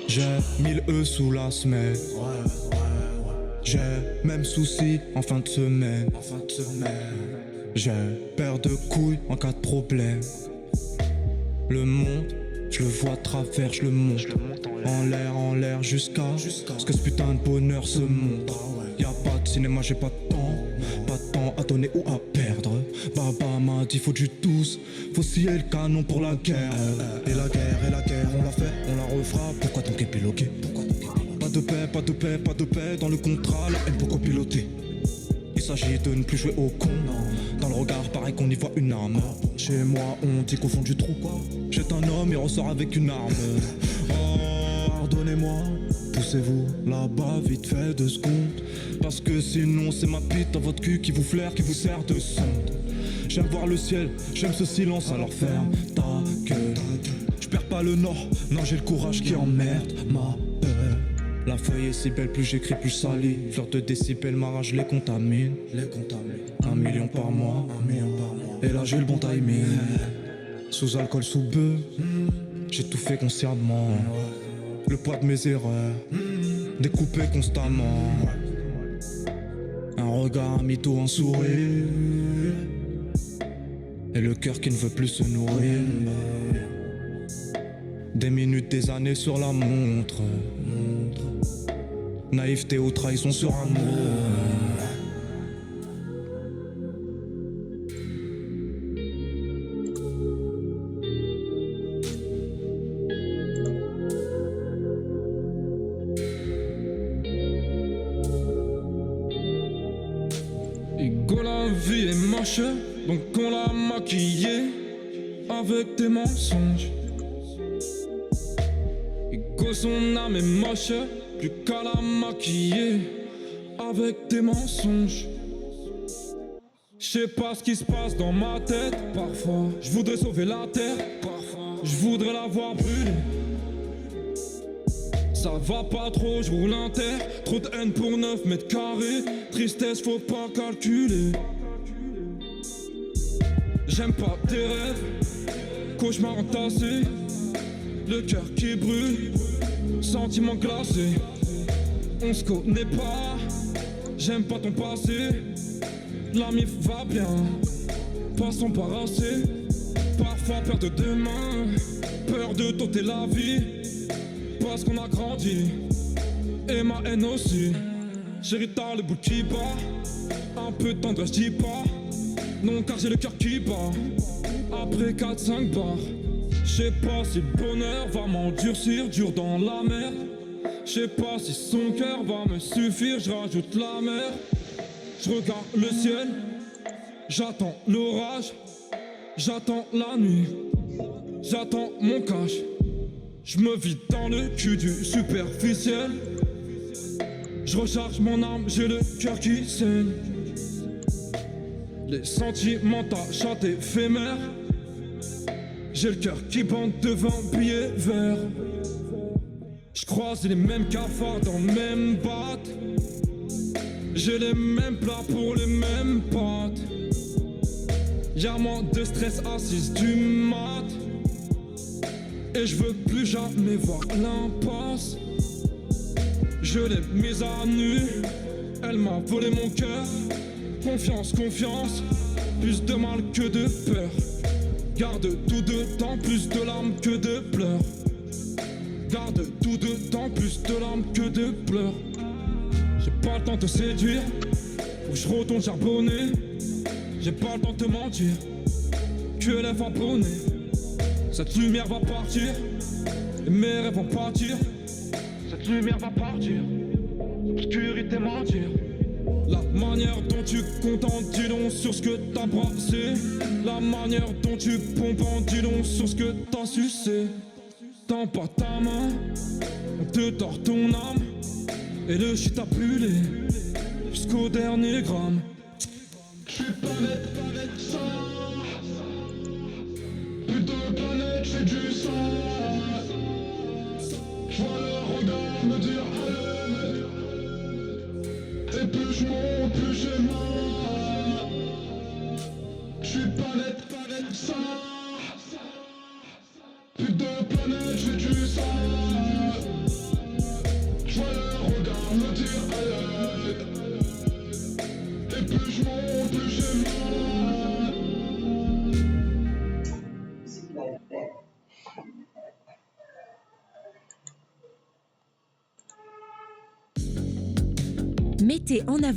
J'ai 1000 E sous la semaine. J'ai même souci en fin de semaine. J'ai paire de couilles en cas de problème. Le monde, je le vois à travers, je le monte. En l'air jusqu'à ce que ce putain de bonheur se monte. Y'a pas de cinéma, j'ai pas de temps. Pas de temps à donner ou à perdre. Baba m'a dit faut du douce. Faut scier le canon pour la guerre. Et la guerre, on l'a fait, on la refera. Pourquoi donc épiloguer? Pas de paix, pas de paix, pas de paix. Dans le contrat, la haine pour copiloter. Il s'agit de ne plus jouer au con. Dans le regard, pareil qu'on y voit une arme. Chez moi, on dit qu'au fond du trou, quoi. Jette un homme, il ressort avec une arme. Oh, pardonnez-moi, poussez-vous là-bas, vite fait 2 secondes. Parce que sinon, c'est ma bite dans votre cul qui vous flaire, qui vous sert de sonde. J'aime voir le ciel, j'aime ce silence, alors ferme ta gueule. J'perds pas le nord, non, j'ai le courage qui emmerde ma peur. La feuille est si belle, plus j'écris, plus ça lit. Fleur de décibels, ma rage les contamine. 1 million par mois. Et là j'ai le bon timing. Sous alcool, sous bœuf. J'ai tout fait consciemment. Le poids de mes erreurs. Découpé constamment. Un regard, un mytho, un sourire. Et le cœur qui ne veut plus se nourrir. Des minutes, des années sur la montre. Naïveté ou trahison sur un mot. Ego, la vie est moche, donc on l'a maquillée avec des mensonges. Ego, son âme est moche, plus qu'à la maquiller avec des mensonges. J'sais pas ce qui se passe dans ma tête. Parfois, je voudrais sauver la terre. Parfois, je voudrais la voir brûler. Ça va pas trop, je roule inter. Trop de haine pour 9 mètres carrés. Tristesse, faut pas calculer. J'aime pas tes rêves. Cauchemar entassé. Le cœur qui brûle. Sentiment glacé. On se connaît pas. J'aime pas ton passé. La mif va bien. Passons par assez. Parfois peur de demain. Peur de tenter la vie. Parce qu'on a grandi. Et ma haine aussi. Chérie, t'as le bout qui bat. Un peu de tendresse, dis pas. Non, car j'ai le cœur qui bat. Après 4-5 bars. J'sais pas si le bonheur va m'endurcir, dur dans la merde. J'sais pas si son cœur va me suffire, j'rajoute la mer. J'regarde le ciel, j'attends l'orage, j'attends la nuit, j'attends mon cash. J'me vide dans le cul du superficiel. J'recharge mon âme, j'ai le cœur qui saigne. Les sentiments tâchent éphémères. J'ai le cœur qui bande devant billets verts. J'croise les mêmes cafards dans le même batte. J'ai les mêmes plats pour les mêmes pâtes. Y'a moins de stress à 6 du mat. Et je veux plus jamais voir l'impasse. Je l'ai mise à nu. Elle m'a volé mon cœur. Confiance, confiance. Plus de mal que de peur. Garde tout dedans, plus de larmes que de pleurs. Garde tout dedans, plus de larmes que de pleurs. J'ai pas le temps de te séduire. Faut que je retourne charbonner. J'ai pas le temps de te mentir. Que lève abonné. Cette lumière va partir. Et mes rêves vont partir. Cette lumière va partir. Obscurité mentir. La manière dont tu comptes en dis long sur ce que t'as brassé. La manière dont tu pompes en dis long sur ce que t'as sucé. Tends pas ta main, on te tord ton âme. Et le shit a brûlé jusqu'au dernier gramme. J'suis pas net ça. Plus de planète, j'fais du sang. J'vois le regard me dire allez. Et plus j'monte, plus j'ai mal. J'suis pas net ça. Plus de planète, j'fais du sang. Mettez en avant